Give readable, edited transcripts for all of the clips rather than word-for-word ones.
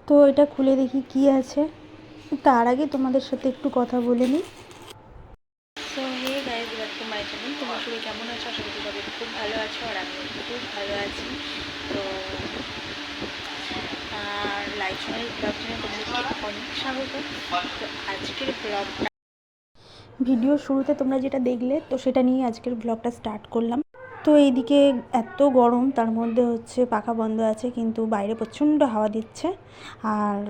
তো এটা খুলে দেখি কি আছে। তার আগে তোমাদের সাথে একটু কথা বলে নিই। So hey guys, welcome my channel. তোমার সবাই কেমন আছো? আশা করি সবাই খুব ভালো আছো, আর আমি খুব ভালো আছি। তো লাইফ চ্যানেল ব্লগ চ্যানেল তোমাদেরকে অনেক স্বাগত। তো আজকের ব্লগটা ভিডিওর শুরুতে তোমরা যেটা দেখলে, তো সেটা নিয়ে আজকের ব্লগটা স্টার্ট করলাম। তো এইদিকে এত গরম, তার মধ্যে হচ্ছে পাখা বন্ধ আছে, কিন্তু বাইরে প্রচণ্ড হাওয়া দিচ্ছে। আর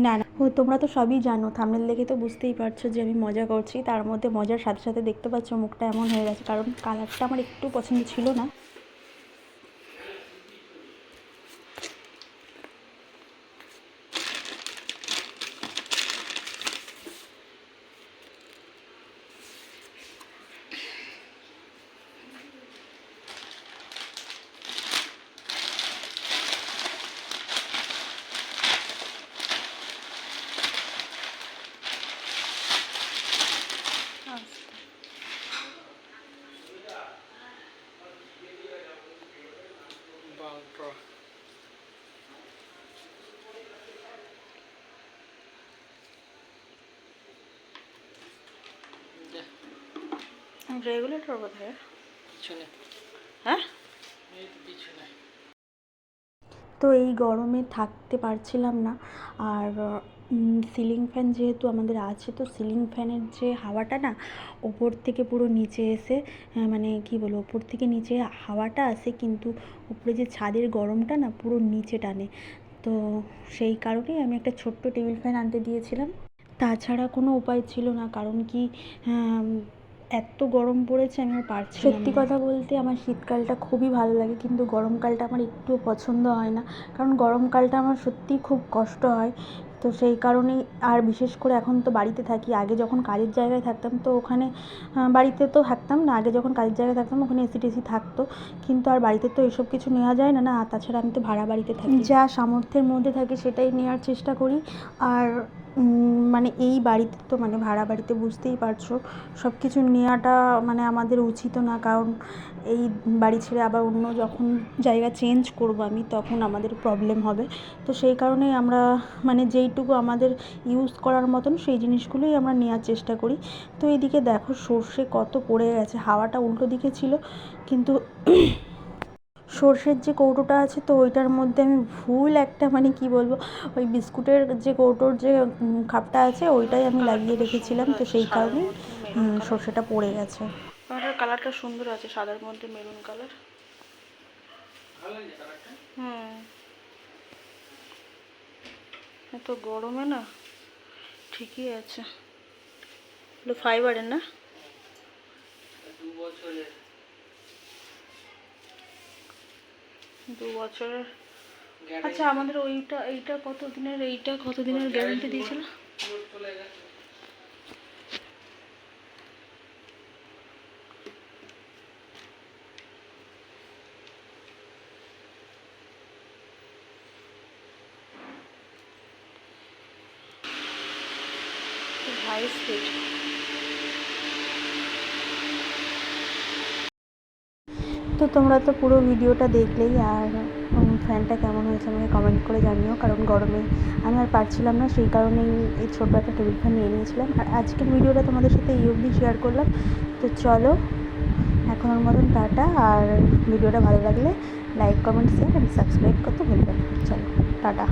না না, তোমরা তো সবই জানো, থাম্বনেল দেখে তো বুঝতেই পারছো যে আমি মজা করছি। তার মধ্যে মজার সাথে সাথে দেখতে পাচ্ছ মুখটা এমন হয়ে গেছে, কারণ কালারটা আমার একটু পছন্দ ছিল না। রেগুলেটর কোথায়? হ্যাঁ, তো এই গরমে থাকতে পারছিলাম না। আর সিলিং ফ্যান যেহেতু আমাদের আছে, তো সিলিং ফ্যানের যে হাওয়াটা না ওপর থেকে পুরো নিচে এসে, মানে কি বলবো, ওপর থেকে নিচে হাওয়াটা আসে, কিন্তু উপরে যে ছাদের গরমটা না পুরো নিচে টানে। তো সেই কারণেই আমি একটা ছোট্ট টেবিল ফ্যান আনতে দিয়েছিলাম। তাছাড়া কোনো উপায় ছিল না, কারণ কি এত গরম পড়েছে, আমি আর পারছি না। সত্যি কথা বলতে আমার শীতকালটা খুবই ভালো লাগে, কিন্তু গরমকালটা আমার একটুও পছন্দ হয় না, কারণ গরমকালটা আমার সত্যিই খুব কষ্ট হয়। তো সেই কারণেই, আর বিশেষ করে এখন তো বাড়িতে থাকি। আগে যখন কাজের জায়গায় থাকতাম, তো ওখানে বাড়িতে তো থাকতাম না। আগে যখন কাজের জায়গায় থাকতাম ওখানে এসি টেসি থাকতো, কিন্তু আর বাড়িতে তো এসব কিছু নেওয়া যায় না। আর তাছাড়া আমি তো ভাড়া বাড়িতে থাকি, যা সামর্থ্যের মধ্যে থাকে সেটাই নেওয়ার চেষ্টা করি। আর মানে এই বাড়িতে তো, মানে ভাড়া বাড়িতে বুঝতেই পারছো, সব কিছু নেওয়াটা মানে আমাদের উচিতও না, কারণ এই বাড়ি ছেড়ে আবার অন্য যখন জায়গা চেঞ্জ করব আমি, তখন আমাদের প্রবলেম হবে। তো সেই কারণেই আমরা মানে যেইটুকু আমাদের ইউজ করার মতন সেই জিনিসগুলোই আমরা নেওয়ার চেষ্টা করি। তো এইদিকে দেখো সর্ষে কত পড়ে গেছে, হাওয়াটা উল্টো দিকে ছিল, কিন্তু সর্ষের যে কৌটোটা আছে, তো ওইটার মধ্যে আমি ভুল একটা, মানে কি বলবো, ওই বিস্কুটের যে কৌটোর যে খাপটা আছে ওইটাই আমি লাগিয়ে রেখেছিলাম, তো সেই কারণেই সর্ষেটা পড়ে গেছে। ওটার কালারটা সুন্দর আছে, সাদার মধ্যে মেরুন কালার। এত গরমে না ঠিকই আছে। ফাইবারের না, 2 বছরের। আচ্ছা, আমাদের এইটা কতদিনের গ্যারান্টি দিয়েছিল? High speed. তো তোমরা তো পুরো ভিডিওটা দেখলেই, আর ফ্যানটা কেমন হয়েছে আমাকে কমেন্ট করে জানিও, কারণ গরমে আমি আর পারছিলাম না, সেই কারণেই এই ছোটো একটা টেবিল ফ্যান নিয়ে নিয়েছিলাম। আর আজকের ভিডিওটা তোমাদের সাথে এই অবধি শেয়ার করলাম। তো চলো এখনের মতন টাটা। আর ভিডিওটা ভালো লাগলে like, comment, share and subscribe করতে ভুলবেন না। চলো টাটা।